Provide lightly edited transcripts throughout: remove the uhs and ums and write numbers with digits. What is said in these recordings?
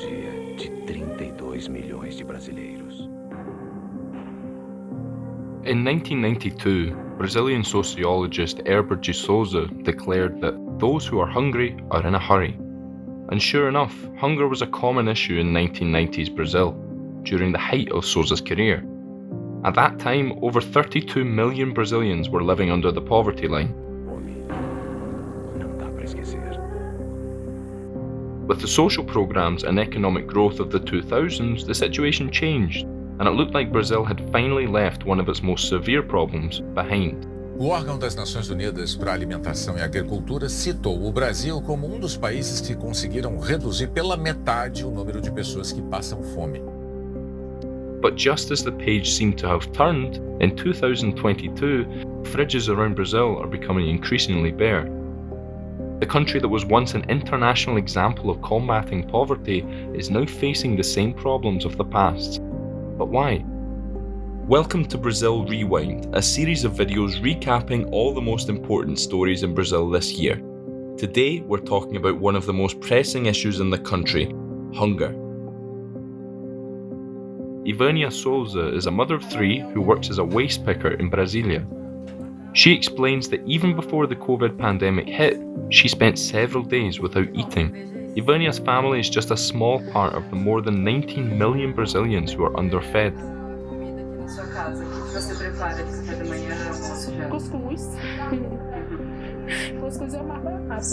dia de 32 milhões de brasileiros. In 1992, Brazilian sociologist Herbert de Souza declared that those who are hungry are in a hurry. And sure enough, hunger was a common issue in 1990s Brazil, during the height of Souza's career. At that time, over 32 million Brazilians were living under the poverty line. Não dá para esquecer. With the social programs and economic growth of the 2000s, the situation changed, and it looked like Brazil had finally left one of its most severe problems behind. O órgão das Nações Unidas para a Alimentação e Agricultura citou o Brasil como um dos países que conseguiram reduzir pela metade o número de pessoas que passam fome. But just as the page seemed to have turned, in 2022, fridges around Brazil are becoming increasingly bare. The country that was once an international example of combating poverty is now facing the same problems of the past. But why? Welcome to Brazil Rewind, a series of videos recapping all the most important stories in Brazil this year. Today, we're talking about one of the most pressing issues in the country, hunger. Ivania Souza is a mother of three who works as a waste picker in Brasilia. She explains that even before the COVID pandemic hit, she spent several days without eating. Ivania's family is just a small part of the more than 19 million Brazilians who are underfed. Cuscuz. Cuscuz é o mais barato.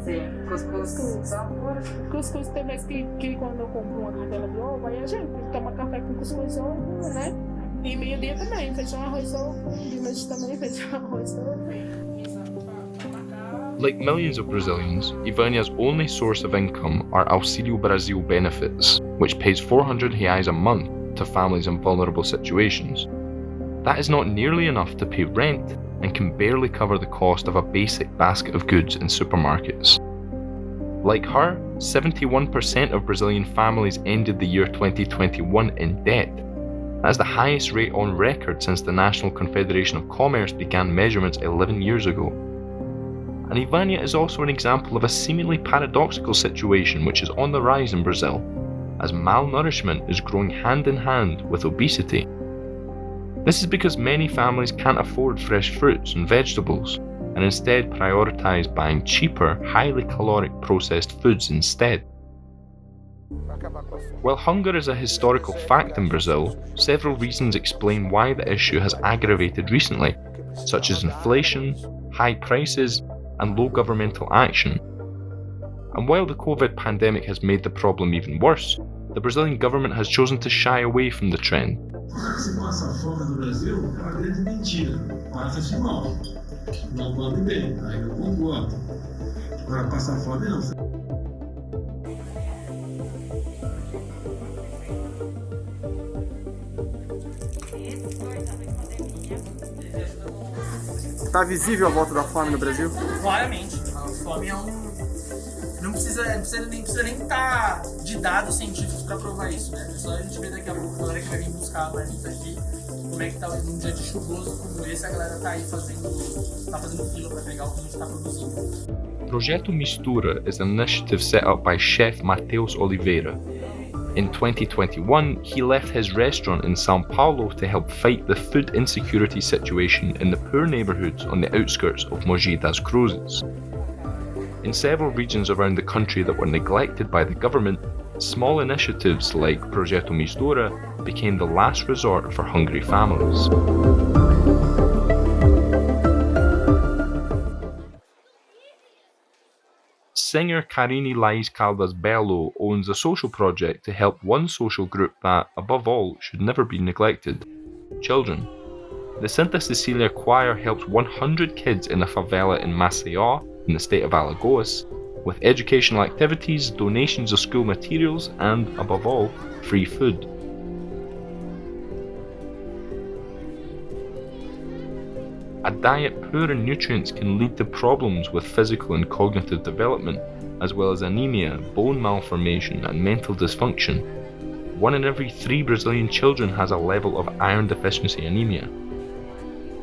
Sim, cuscuz. Cuscuz tem vez que quando eu compro uma cartela de ovo, aí a gente toma café com cuscuz ou ovo, né? E meio-dia também, feijão, arroz ou ovo. De noite também, feijão, arroz ou ovo. Like millions of Brazilians, Ivania's only source of income are Auxílio Brasil benefits, which pays 400 reais a month to families in vulnerable situations. That is not nearly enough to pay rent and can barely cover the cost of a basic basket of goods in supermarkets. Like her, 71% of Brazilian families ended the year 2021 in debt. That is the highest rate on record since the National Confederation of Commerce began measurements 11 years ago. And Ivania is also an example of a seemingly paradoxical situation which is on the rise in Brazil, as malnourishment is growing hand in hand with obesity. This is because many families can't afford fresh fruits and vegetables, and instead prioritise buying cheaper, highly caloric processed foods instead. While hunger is a historical fact in Brazil, several reasons explain why the issue has aggravated recently, such as inflation, high prices, and low governmental action. And while the COVID pandemic has made the problem even worse, the Brazilian government has chosen to shy away from the trend. Se passa fome no Brasil, é uma grande mentira. Passa-se mal. Não come bem, aí eu concordo. Agora, passar fome não. Está visível a volta da fome no Brasil? Claramente. A fome é Não precisa nem estar de dados científicos para provar isso, né? É só a gente ver daqui a pouco a galera que vai vir buscar a marmita aqui, como é que tá num dia de chuvoso como esse, a galera tá aí fazendo fila para pegar o que a gente está produzindo. Projeto Mistura is an initiative set up by chef Mateus Oliveira. In 2021, he left his restaurant in São Paulo to help fight the food insecurity situation in the poor neighbourhoods on the outskirts of Mogi das Cruzes. In several regions around the country that were neglected by the government, small initiatives like Projeto Mistura became the last resort for hungry families. Singer Karine Lais Caldas Belo owns a social project to help one social group that, above all, should never be neglected: children. The Santa Cecilia Choir helps 100 kids in a favela in Maceió, in the state of Alagoas, with educational activities, donations of school materials, and, above all, free food. A diet poor in nutrients can lead to problems with physical and cognitive development, as well as anemia, bone malformation, and mental dysfunction. 1 in every 3 Brazilian children has a level of iron deficiency anemia.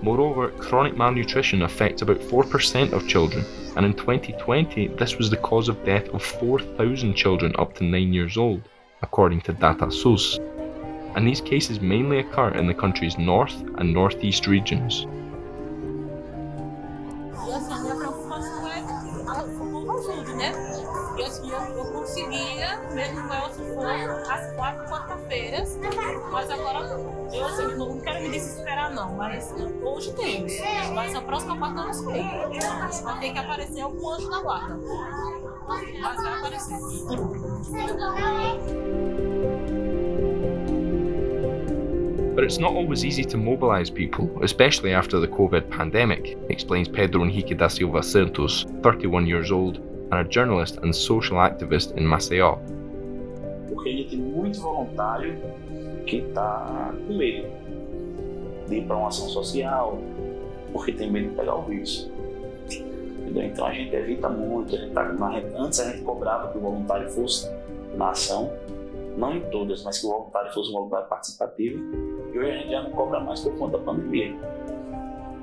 Moreover, chronic malnutrition affects about 4% of children, and in 2020 this was the cause of death of 4,000 children up to 9 years old, according to DataSUS. And these cases mainly occur in the country's north and northeast regions. E assim, minha preocupação é o povo ajude, né? E assim, eu conseguia, mesmo o Elcio foi às 4 quarta-feiras, mas agora eu assim, não quero me desesperar não, mas hoje temos. Mas a próxima quarta eu não sei. Vai ter que aparecer algum anjo da guarda. Mas vai aparecer. But it's not always easy to mobilise people, especially after the COVID pandemic, explains Pedro Henrique da Silva Santos, 31 years old, and a journalist and social activist in Maceió. Porque a gente tem muito voluntário que está com medo de ir para uma ação social, porque tem medo de pegar o vírus. Entendeu? Então a gente evita muito, antes a gente cobrava que o voluntário fosse na ação, não em todas, mas que o voluntário fosse um voluntário participativo. E hoje a gente já não cobra mais por conta da pandemia.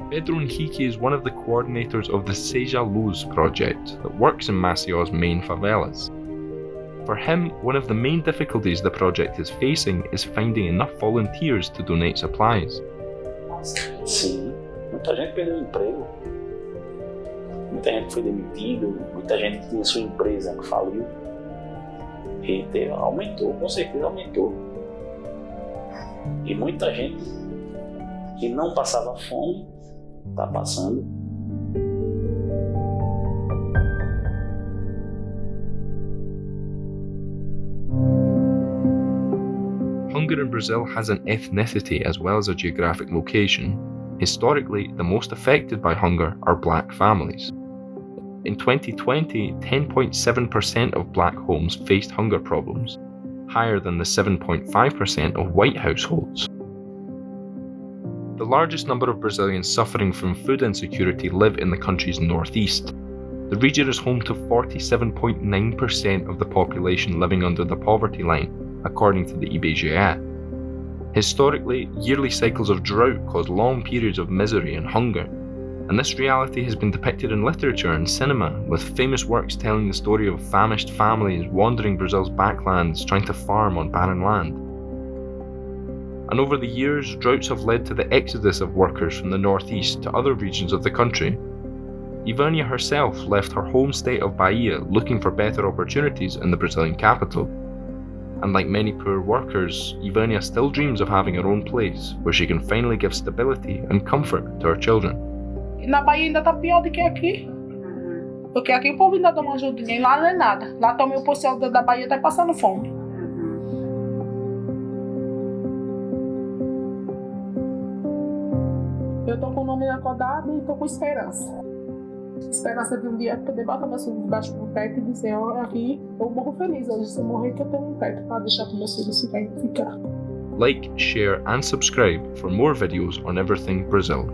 Pedro Henrique is one of the coordinators of the Seja Luz project that works in Maceió's main favelas. For him, one of the main difficulties the project is facing is finding enough volunteers to donate supplies. Sim, muita gente perdeu o emprego, muita gente foi demitido, muita gente que tinha sua empresa que faliu. E aumentou, com certeza aumentou. E muita gente que não passava fome está passando. Hunger in Brazil has an ethnicity as well as a geographic location. Historically, the most affected by hunger are black families. In 2020, 10.7% of black homes faced hunger problems, higher than the 7.5% of white households. The largest number of Brazilians suffering from food insecurity live in the country's northeast. The region is home to 47.9% of the population living under the poverty line, according to the IBGE. Historically, yearly cycles of drought cause long periods of misery and hunger, and this reality has been depicted in literature and cinema, with famous works telling the story of famished families wandering Brazil's backlands trying to farm on barren land. And over the years, droughts have led to the exodus of workers from the northeast to other regions of the country. Ivania herself left her home state of Bahia looking for better opportunities in the Brazilian capital. And like many poor workers, Ivania still dreams of having her own place where she can finally give stability and comfort to her children. Na Bahia ainda tá pior do que aqui. Porque aqui o povo ainda dá uma ajudinha e lá não é nada. Lá também o pessoal da Bahia tá passando fome. Eu tô com o nome acordado e tô com esperança. Esperança de um dia poder botar meus filhos debaixo do teto e dizer, olha aqui, eu morro feliz hoje se eu morrer que eu tenho um teto para deixar para meus filhos ficar. Like, share and subscribe for more videos on everything Brazil.